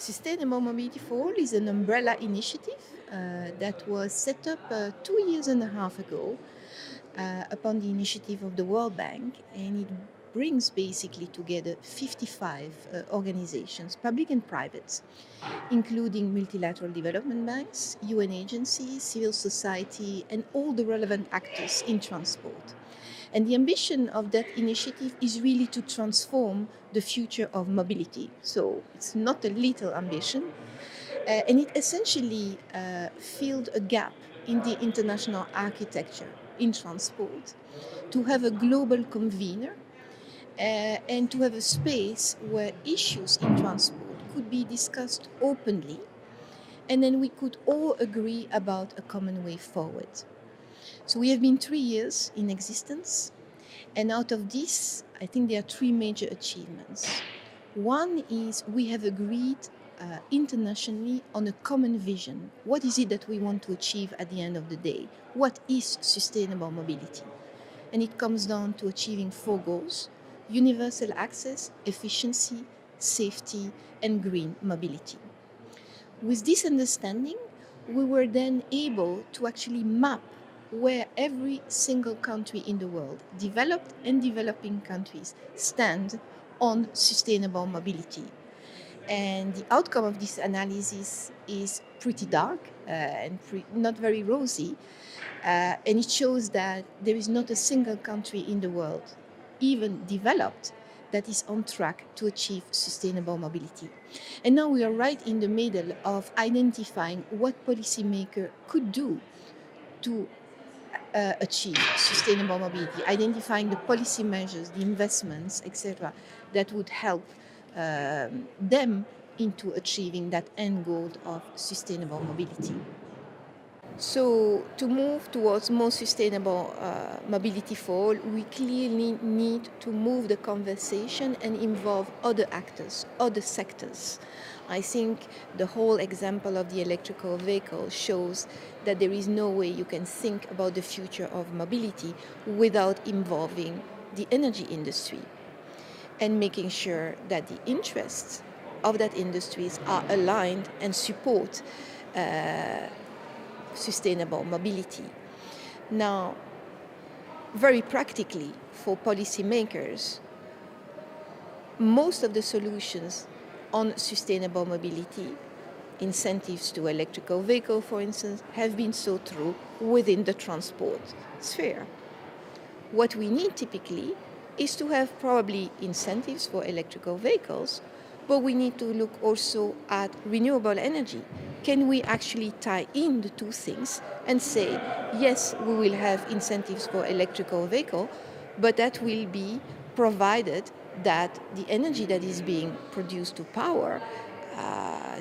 Sustainable Mobility for All is an umbrella initiative that was set up 2 years and a half ago upon the initiative of the World Bank, and it brings basically together 55 organizations, public and private, including multilateral development banks, UN agencies, civil society, and all the relevant actors in transport. And the ambition of that initiative is really to transform the future of mobility. So it's not a little ambition. And it essentially filled a gap in the international architecture in transport to have a global convener and to have a space where issues in transport could be discussed openly, and then we could all agree about a common way forward. So we have been 3 years in existence, and out of this, I think there are three major achievements. One is we have agreed internationally on a common vision. What is it that we want to achieve at the end of the day? What is sustainable mobility? And it comes down to achieving 4 goals: universal access, efficiency, safety, and green mobility. With this understanding, we were then able to actually map where every single country in the world, developed and developing countries, stand on sustainable mobility. And the outcome of this analysis is pretty dark and not very rosy. And it shows that there is not a single country in the world, even developed, that is on track to achieve sustainable mobility. And now we are right in the middle of identifying what policymakers could do to achieve sustainable mobility, identifying the policy measures, the investments, etc., that would help them into achieving that end goal of sustainable mobility. So to move towards more sustainable mobility for all, we clearly need to move the conversation and involve other actors, other sectors. I think the whole example of the electrical vehicle shows that there is no way you can think about the future of mobility without involving the energy industry and making sure that the interests of that industries are aligned and support sustainable mobility. Now, very practically for policymakers, most of the solutions on sustainable mobility, incentives to electrical vehicle, for instance, have been sought through within the transport sphere. What we need typically is to have probably incentives for electrical vehicles, but we need to look also at renewable energy. Can we actually tie in the two things and say, yes, we will have incentives for electrical vehicle, but that will be provided that the energy that is being produced to power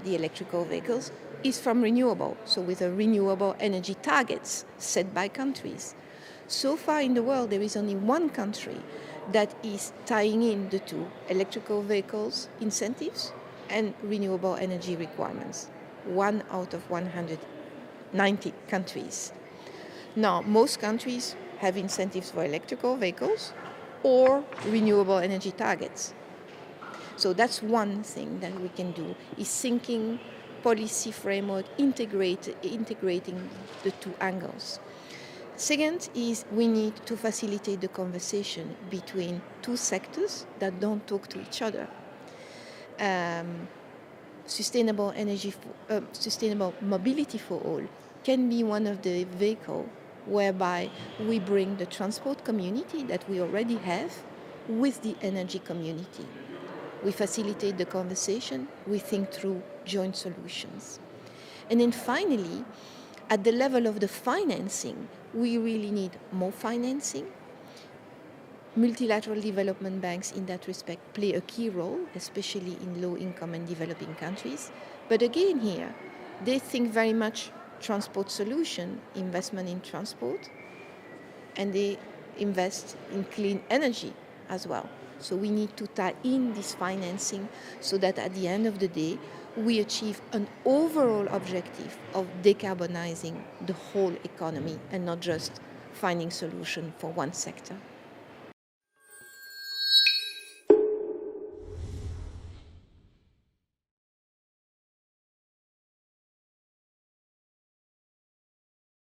the electrical vehicles is from renewable, so with a renewable energy targets set by countries. So far in the world, there is only one country that is tying in the two, electrical vehicles incentives and renewable energy requirements. 1 out of 190 countries. Now, most countries have incentives for electrical vehicles or renewable energy targets. So that's one thing that we can do, is thinking policy framework, integrating the two angles. Second is we need to facilitate the conversation between two sectors that don't talk to each other. Sustainable mobility for all can be one of the vehicles whereby we bring the transport community that we already have with the energy community. We facilitate the conversation, we think through joint solutions. And then finally, at the level of the financing, we really need more financing. Multilateral development banks in that respect play a key role, especially in low-income and developing countries. But again here, they think very much transport solution, investment in transport, and they invest in clean energy as well. So we need to tie in this financing so that at the end of the day, we achieve an overall objective of decarbonizing the whole economy and not just finding solution for one sector.